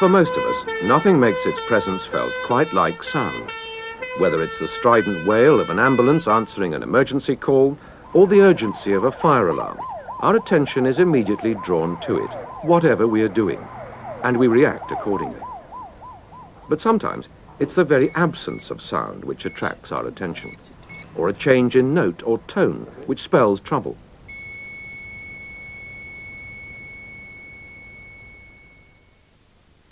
For most of us, nothing makes its presence felt quite like sound. Whether it's the strident wail of an ambulance answering an emergency call or the urgency of a fire alarm, our attention is immediately drawn to it, whatever we are doing, and we react accordingly. But sometimes it's the very absence of sound which attracts our attention, or a change in note or tone which spells trouble.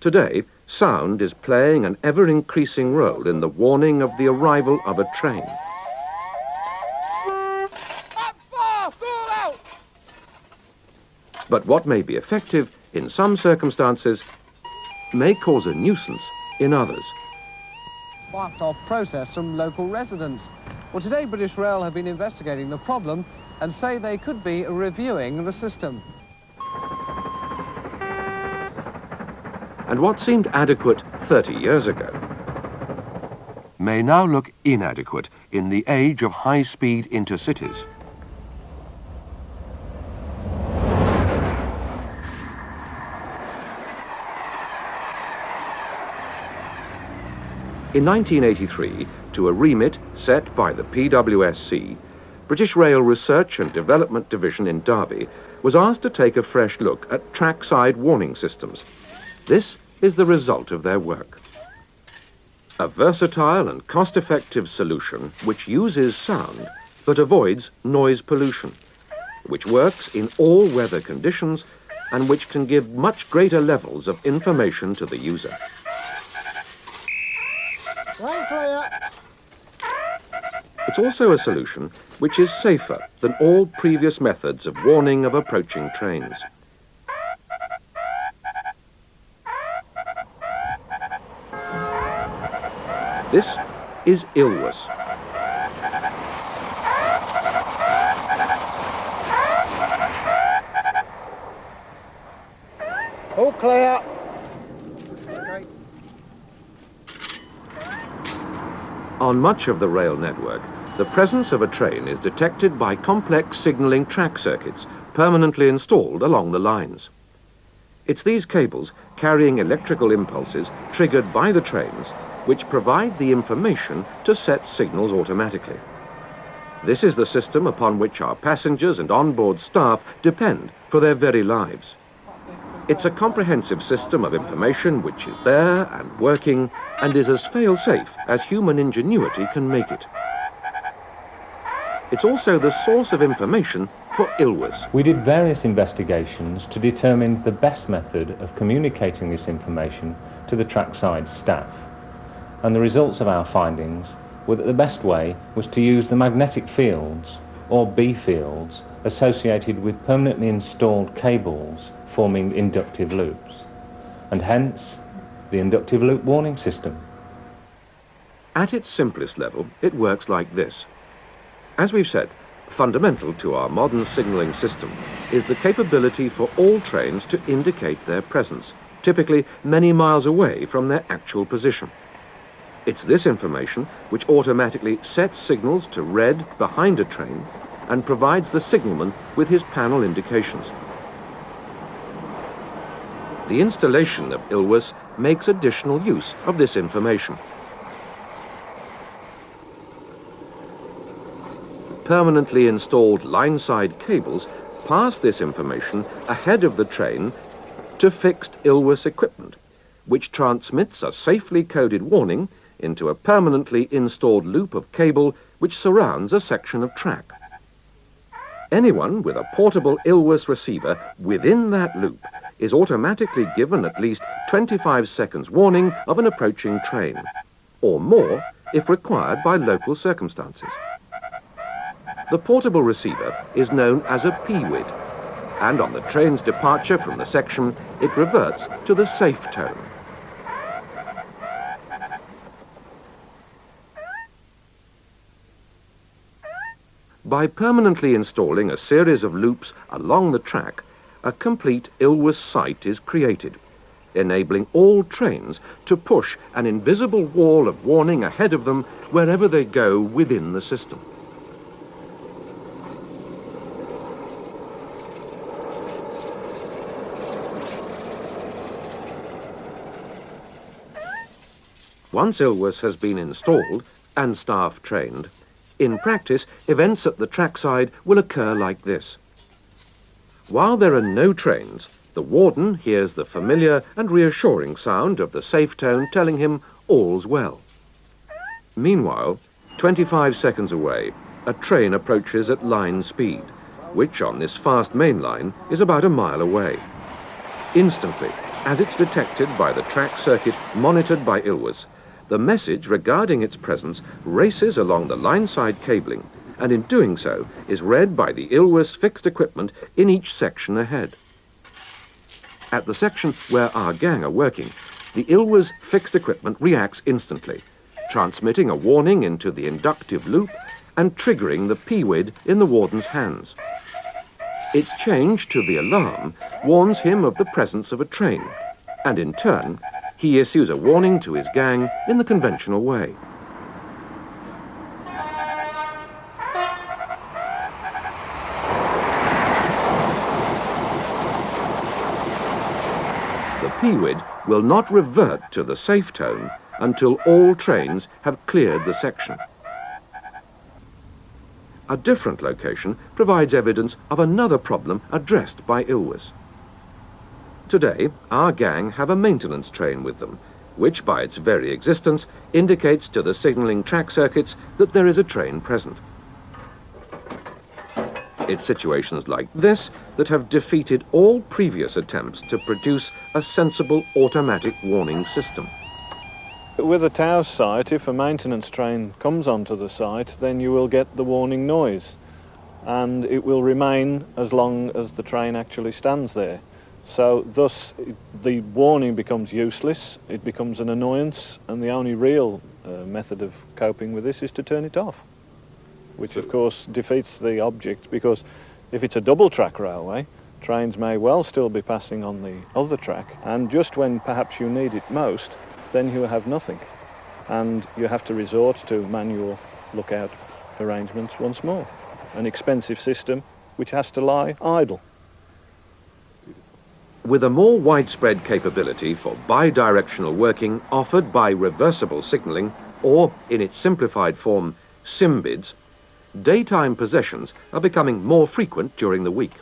Today, sound is playing an ever-increasing role in the warning of the arrival of a train. But what may be effective in some circumstances may cause a nuisance in others. Sparked off protests from local residents. Well, today British Rail have been investigating the problem and say they could be reviewing the system. And what seemed adequate 30 years ago may now look inadequate in the age of high-speed intercities. In 1983, to a remit set by the PWSC, British Rail Research and Development Division in Derby was asked to take a fresh look at trackside warning systems. This is the result of their work. A versatile and cost-effective solution which uses sound but avoids noise pollution, which works in all weather conditions and which can give much greater levels of information to the user. It's also a solution which is safer than all previous methods of warning of approaching trains. This is ILWS. All clear. On much of the rail network, the presence of a train is detected by complex signalling track circuits permanently installed along the lines. It's these cables carrying electrical impulses triggered by the trains which provide the information to set signals automatically. This is the system upon which our passengers and onboard staff depend for their very lives. It's a comprehensive system of information which is there and working and is as fail-safe as human ingenuity can make it. It's also the source of information for ILWS. We did various investigations to determine the best method of communicating this information to the trackside staff. And the results of our findings were that the best way was to use the magnetic fields, or B fields, associated with permanently installed cables forming inductive loops, and hence the inductive loop warning system. At its simplest level, it works like this. As we've said, fundamental to our modern signalling system is the capability for all trains to indicate their presence, typically many miles away from their actual position. It's this information which automatically sets signals to red behind a train and provides the signalman with his panel indications. The installation of ILWS makes additional use of this information. Permanently installed line-side cables pass this information ahead of the train to fixed ILWS equipment, which transmits a safely coded warning into a permanently installed loop of cable which surrounds a section of track. Anyone with a portable ILWS receiver within that loop is automatically given at least 25 seconds warning of an approaching train, or more if required by local circumstances. The portable receiver is known as a PWID, and on the train's departure from the section, it reverts to the safe tone. By permanently installing a series of loops along the track, a complete ILWS site is created, enabling all trains to push an invisible wall of warning ahead of them wherever they go within the system. Once ILWS has been installed and staff trained, in practice, events at the trackside will occur like this. While there are no trains, the warden hears the familiar and reassuring sound of the safe tone telling him all's well. Meanwhile, 25 seconds away, a train approaches at line speed, which on this fast main line is about a mile away. Instantly, as it's detected by the track circuit monitored by ILWS, the message regarding its presence races along the line-side cabling, and in doing so is read by the ILWS fixed equipment in each section ahead. At the section where our gang are working, the ILWS fixed equipment reacts instantly, transmitting a warning into the inductive loop and triggering the P-WID in the warden's hands. Its change to the alarm warns him of the presence of a train, and in turn, he issues a warning to his gang in the conventional way. The P-WID will not revert to the safe tone until all trains have cleared the section. A different location provides evidence of another problem addressed by ILWS. Today, our gang have a maintenance train with them, which by its very existence indicates to the signalling track circuits that there is a train present. It's situations like this that have defeated all previous attempts to produce a sensible automatic warning system. With a Taos site, if a maintenance train comes onto the site, then you will get the warning noise, and it will remain as long as the train actually stands there. So thus the warning becomes useless, it becomes an annoyance, and the only real method of coping with this is to turn it off, which of course defeats the object, because if it's a double track railway, trains may well still be passing on the other track, and just when perhaps you need it most, then you have nothing, and you have to resort to manual lookout arrangements once more. An expensive system which has to lie idle. With a more widespread capability for bidirectional working offered by reversible signalling, or in its simplified form, SIMBIDs, daytime possessions are becoming more frequent during the week.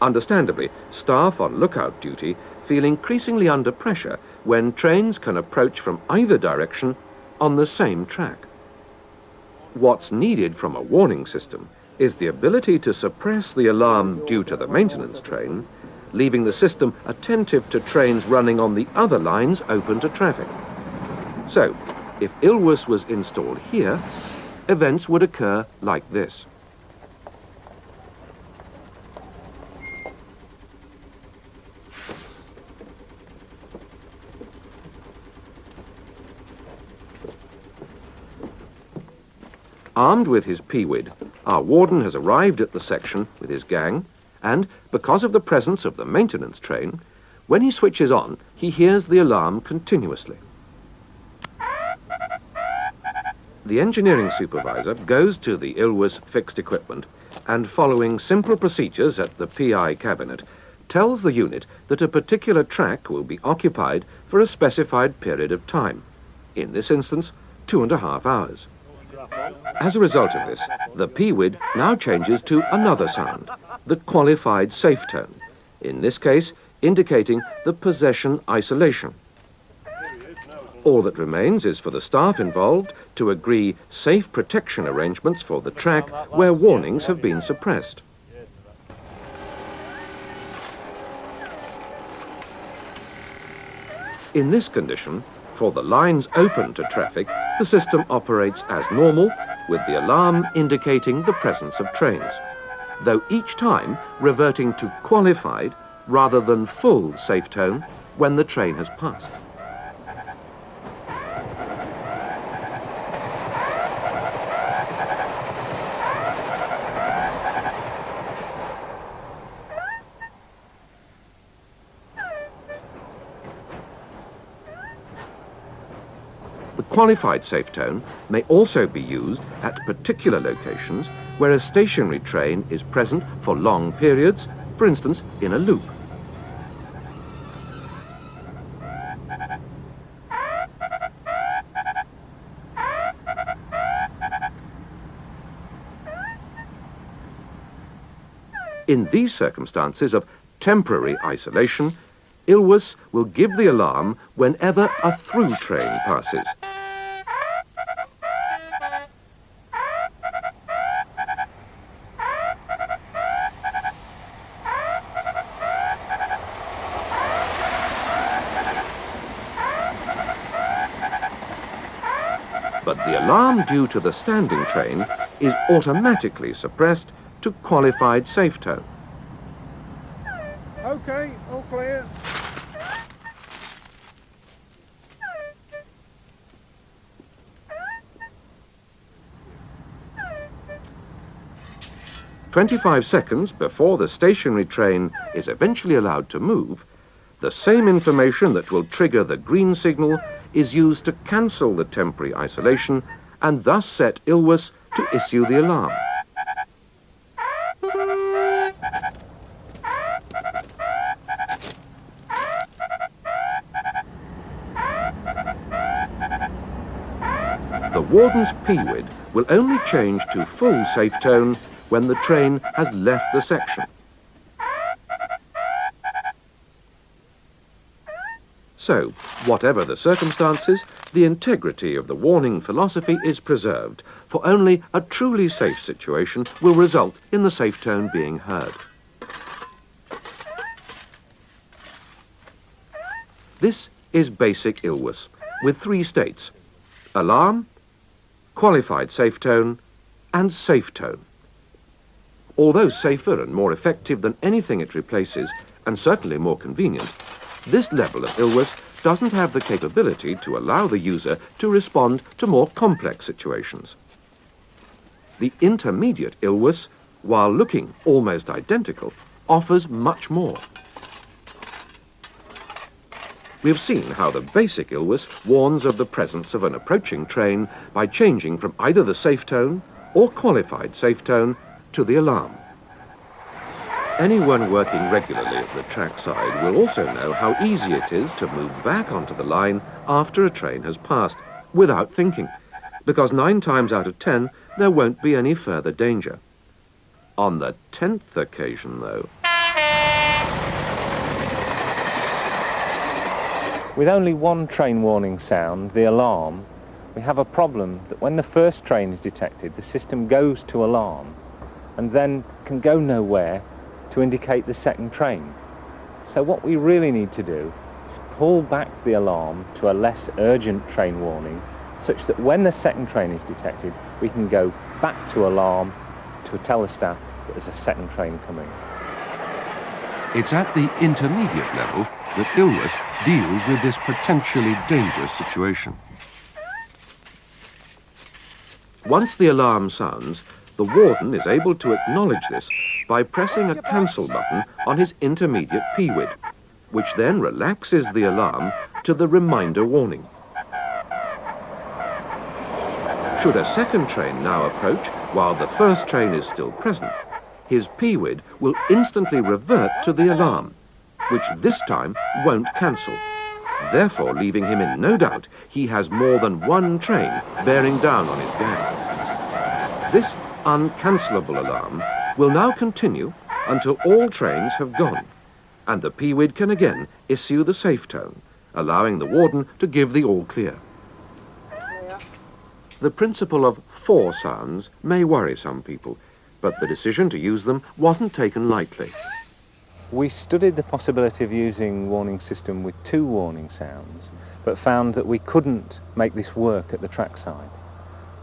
Understandably, staff on lookout duty feel increasingly under pressure when trains can approach from either direction on the same track. What's needed from a warning system is the ability to suppress the alarm due to the maintenance train, leaving the system attentive to trains running on the other lines open to traffic. So, if ILWS was installed here, events would occur like this. Armed with his P-WID, our warden has arrived at the section with his gang, and, because of the presence of the maintenance train, when he switches on, he hears the alarm continuously. The engineering supervisor goes to the ILWS fixed equipment and, following simple procedures at the PI cabinet, tells the unit that a particular track will be occupied for a specified period of time, in this instance, 2.5 hours. As a result of this, the P-WID now changes to another sound, the qualified safe tone, in this case indicating the possession isolation. All that remains is for the staff involved to agree safe protection arrangements for the track where warnings have been suppressed. In this condition, for the lines open to traffic, the system operates as normal, with the alarm indicating the presence of trains, though each time reverting to qualified rather than full safe tone when the train has passed. The qualified safe tone may also be used at particular locations where a stationary train is present for long periods, for instance in a loop. In these circumstances of temporary isolation, ILWS will give the alarm whenever a through train passes. But the alarm due to the standing train is automatically suppressed to qualified safe tone. Okay, all clear. "25 seconds before the stationary train is eventually allowed to move, the same information that will trigger the green signal is used to cancel the temporary isolation and thus set ILWS to issue the alarm. The warden's PWID will only change to full safe tone when the train has left the section. So, whatever the circumstances, the integrity of the warning philosophy is preserved, for only a truly safe situation will result in the safe tone being heard. This is basic ILWS, with 3 states: alarm, qualified safe tone, and safe tone. Although safer and more effective than anything it replaces, and certainly more convenient, this level of ILWS doesn't have the capability to allow the user to respond to more complex situations. The intermediate ILWS, while looking almost identical, offers much more. We've seen how the basic ILWS warns of the presence of an approaching train by changing from either the safe tone or qualified safe tone to the alarm. Anyone working regularly at the trackside will also know how easy it is to move back onto the line after a train has passed, without thinking, because 9 times out of 10 there won't be any further danger. On the 10th occasion, though, with only one train warning sound, the alarm, we have a problem that when the first train is detected, the system goes to alarm and then can go nowhere to indicate the second train. So what we really need to do is pull back the alarm to a less urgent train warning, such that when the second train is detected, we can go back to alarm to tell the staff that there's a second train coming. it's at the intermediate level that ILWS deals with this potentially dangerous situation. Once the alarm sounds, the warden is able to acknowledge this by pressing a cancel button on his intermediate PWID, which then relaxes the alarm to the reminder warning. Should a second train now approach while the first train is still present, his PWID will instantly revert to the alarm, which this time won't cancel, therefore leaving him in no doubt he has more than one train bearing down on his gang. This uncancelable alarm will now continue until all trains have gone, and the PWID can again issue the safe tone, allowing the warden to give the all clear. The principle of 4 sounds may worry some people, but the decision to use them wasn't taken lightly. We studied the possibility of using warning system with 2 warning sounds, but found that we couldn't make this work at the trackside.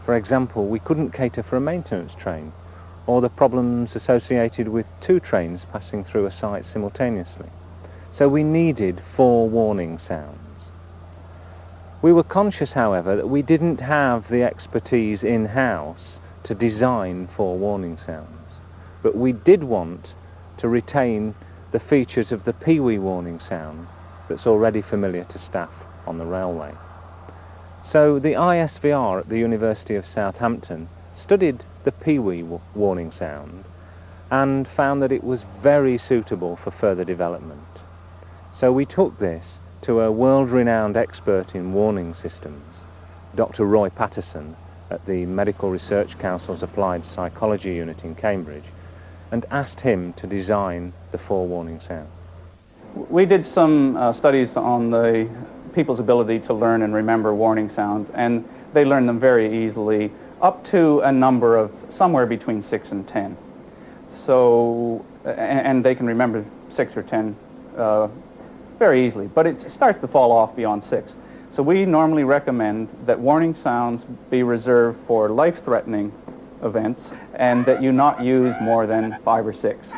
For example, we couldn't cater for a maintenance train, or the problems associated with 2 trains passing through a site simultaneously. So we needed 4 warning sounds. We were conscious, however, that we didn't have the expertise in-house to design 4 warning sounds, but we did want to retain the features of the PWI warning sound that's already familiar to staff on the railway. So the ISVR at the University of Southampton studied the PWI warning sound and found that it was very suitable for further development. So we took this to a world-renowned expert in warning systems, Dr. Roy Patterson at the Medical Research Council's Applied Psychology Unit in Cambridge, and asked him to design the 4 warning sounds. We did some studies on the people's ability to learn and remember warning sounds, and they learn them very easily, up to a number of somewhere between 6 and 10. So, and they can remember 6 or 10 very easily, but it starts to fall off beyond 6. So we normally recommend that warning sounds be reserved for life-threatening events and that you not use more than 5 or 6.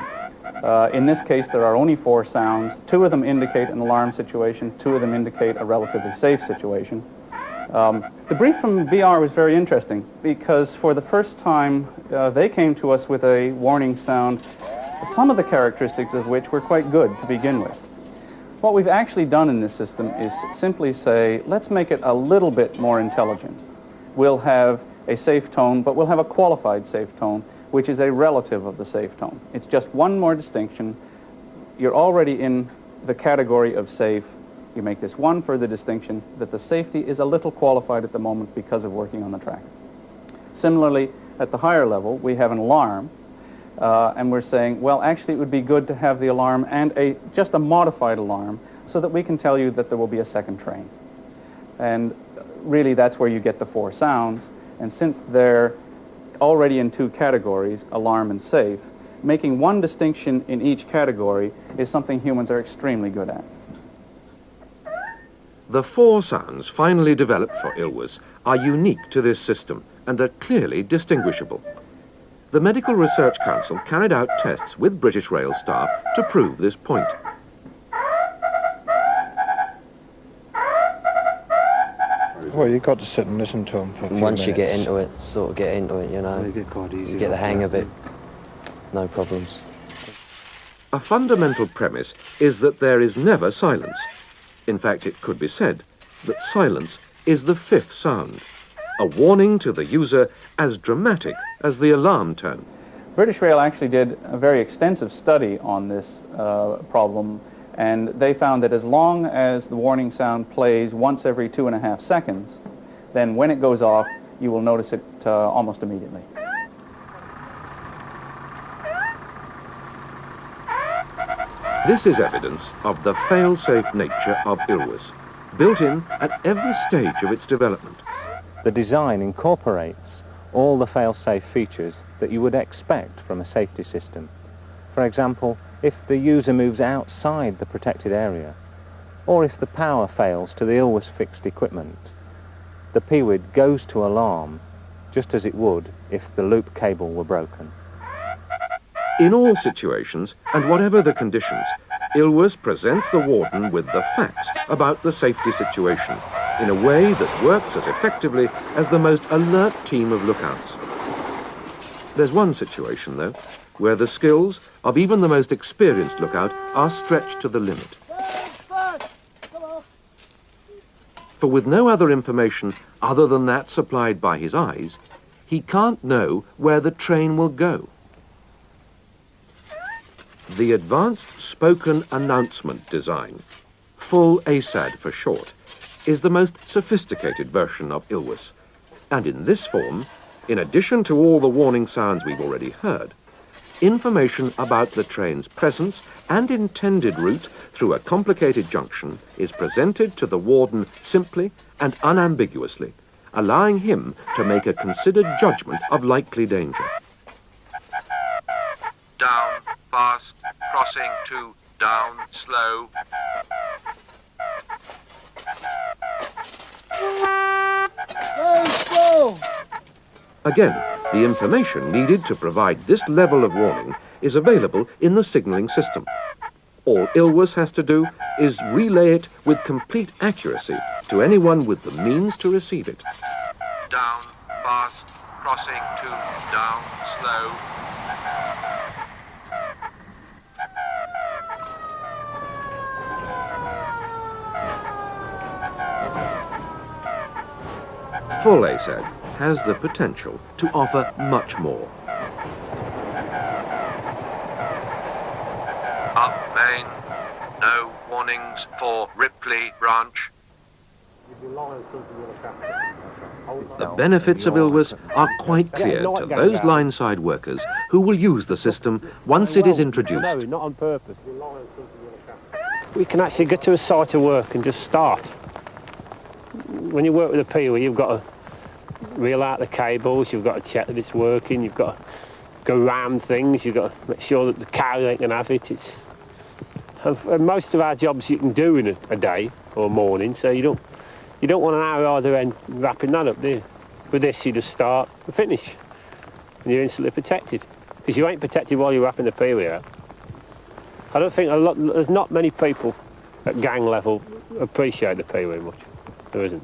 In this case, there are only 4 sounds. 2 of them indicate an alarm situation, 2 of them indicate a relatively safe situation. The brief from VR was very interesting because for the first time they came to us with a warning sound, some of the characteristics of which were quite good to begin with. What we've actually done in this system is simply say, let's make it a little bit more intelligent. We'll have a safe tone, but we'll have a qualified safe tone, which is a relative of the safe tone. It's just one more distinction. You're already in the category of safe. You make this one further distinction that the safety is a little qualified at the moment because of working on the track. Similarly, at the higher level, we have an alarm, and we're saying, well, actually it would be good to have the alarm and just a modified alarm so that we can tell you that there will be a second train. And really that's where you get the 4 sounds, and since they're already in 2 categories, alarm and safe, making one distinction in each category is something humans are extremely good at. The 4 sounds finally developed for ILWS are unique to this system and are clearly distinguishable. The Medical Research Council carried out tests with British Rail staff to prove this point. Well, you've got to sit and listen to them for a few Once you minutes. get into it, sort of get into it, you know, They get quite easy you get the after hang that. of it, no problems. A fundamental premise is that there is never silence. In fact, it could be said that silence is the 5th sound, a warning to the user as dramatic as the alarm tone. British Rail actually did a very extensive study on this problem, and they found that as long as the warning sound plays once every 2.5 seconds, then when it goes off, you will notice it almost immediately. This is evidence of the fail-safe nature of ILWS, built in at every stage of its development. The design incorporates all the fail-safe features that you would expect from a safety system. For example, if the user moves outside the protected area, or if the power fails to the ILWS fixed equipment, the PWID goes to alarm just as it would if the loop cable were broken. In all situations, and whatever the conditions, ILWS presents the warden with the facts about the safety situation in a way that works as effectively as the most alert team of lookouts. There's one situation, though, where the skills of even the most experienced lookout are stretched to the limit. For with no other information other than that supplied by his eyes, he can't know where the train will go. The Advanced Spoken Announcement Design, full ASAD for short, is the most sophisticated version of ILWS, and in this form, in addition to all the warning sounds we've already heard, information about the train's presence and intended route through a complicated junction is presented to the warden simply and unambiguously, allowing him to make a considered judgment of likely danger. Down, fast, crossing to, down, slow. Again, the information needed to provide this level of warning is available in the signalling system. All ILWS has to do is relay it with complete accuracy to anyone with the means to receive it. Down, fast, crossing to, down, slow. Full ASAD has the potential to offer much more. Up main, no warnings for Ripley branch. The benefits of ILWS are quite clear to those line-side workers who will use the system once it is introduced. No, not on purpose. We can actually get to a site of work and just start. When you work with a POE, you've got to reel out the cables, you've got to check that it's working, you've got to go round things, you've got to make sure that the cow ain't going to have it. And most of our jobs you can do in a day or morning, so you don't want an hour either end wrapping that up, do you? With this, you just start and finish, and you're instantly protected, because you ain't protected while you're wrapping the POE out. I don't think there's not many people at gang level appreciate the POE much. There isn't.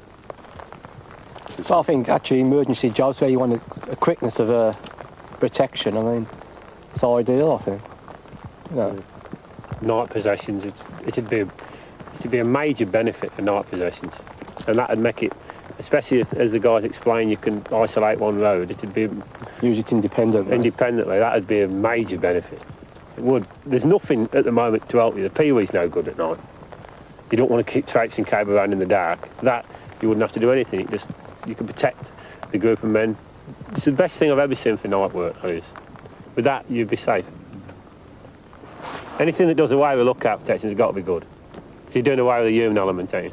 So I think actually emergency jobs where you want a quickness of protection, I mean, it's ideal, I think. You know. Night possessions, it'd be a major benefit for night possessions, and that'd make it, especially if, as the guys explain, you can isolate one road. It'd be use it independently. Independently, that'd be a major benefit. It would. There's nothing at the moment to help you. The POE's no good at night. You don't want to keep traipsing cable around in the dark. That you wouldn't have to do anything. You can protect the group of men. It's the best thing I've ever seen for night work. With that, you'd be safe. Anything that does away with lookout protection has got to be good. If you're doing away with the human element, ain't you?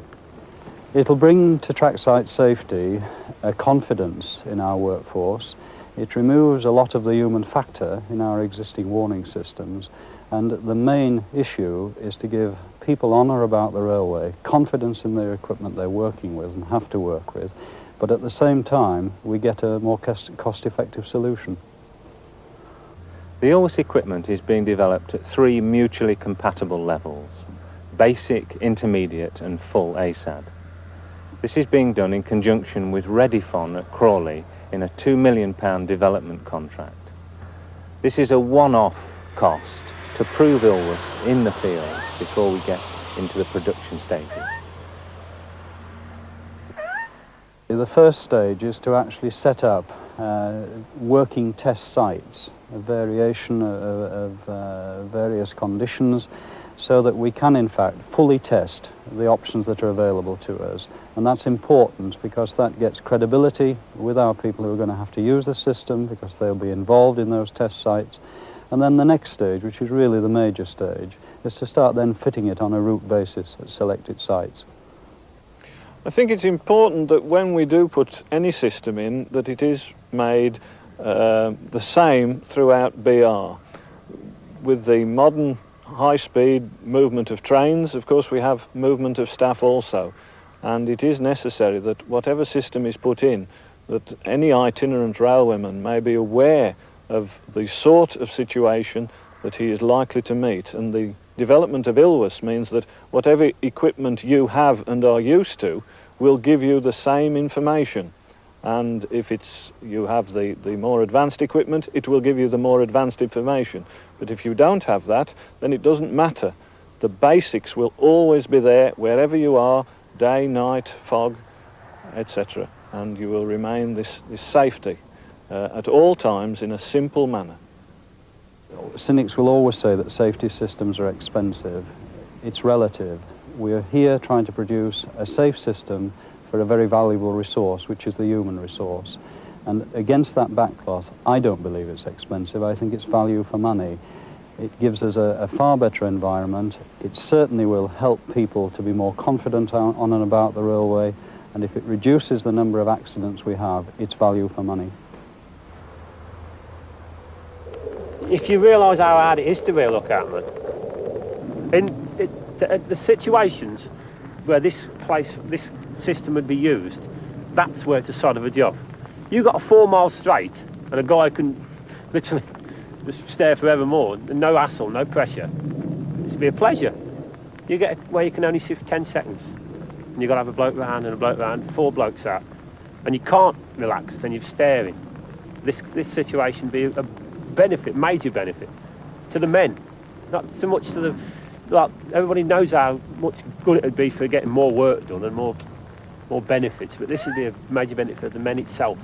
It'll bring to track site safety a confidence in our workforce. It removes a lot of the human factor in our existing warning systems, and the main issue is to give people on or about the railway confidence in their equipment they're working with and have to work with, but at the same time we get a more cost-effective solution. The ILWS equipment is being developed at 3 mutually compatible levels: basic, intermediate and full ASAD. This is being done in conjunction with Redifon at Crawley in a £2 million development contract. This is a one-off cost to prove ILWS in the field before we get into the production stages. The first stage is to actually set up working test sites, a variation of various conditions, so that we can in fact fully test the options that are available to us. And that's important because that gets credibility with our people who are going to have to use the system, because they'll be involved in those test sites. And then the next stage, which is really the major stage, is to start then fitting it on a route basis at selected sites. I think it's important that when we do put any system in, that it is made the same throughout BR. With the modern high-speed movement of trains, of course we have movement of staff also, and it is necessary that whatever system is put in, that any itinerant railwayman may be aware of the sort of situation that he is likely to meet. And the development of ILWS means that whatever equipment you have and are used to will give you the same information. And if you have the more advanced equipment, it will give you the more advanced information. But if you don't have that, then it doesn't matter. The basics will always be there wherever you are, day, night, fog, etc. And you will remain this safety at all times in a simple manner. Cynics will always say that safety systems are expensive. It's relative. We are here trying to produce a safe system for a very valuable resource, which is the human resource. And against that backcloth, I don't believe it's expensive. I think it's value for money. It gives us a far better environment. It certainly will help people to be more confident on and about the railway. And if it reduces the number of accidents we have, it's value for money. If you realise how hard it is to be a lookout man, in the situations where this system would be used, that's where it's a sod of a job. You've got a 4 mile straight and a guy can literally just stare forevermore, and no hassle, no pressure. It'd be a pleasure. You get where you can only see for 10 seconds and you've got to have a bloke round and a bloke round, 4 blokes out, and you can't relax, then you're staring. This situation would be a benefit, major benefit to the men, not so much to the, like, everybody knows how much good it would be for getting more work done and more benefits, but this would be a major benefit for the men itself.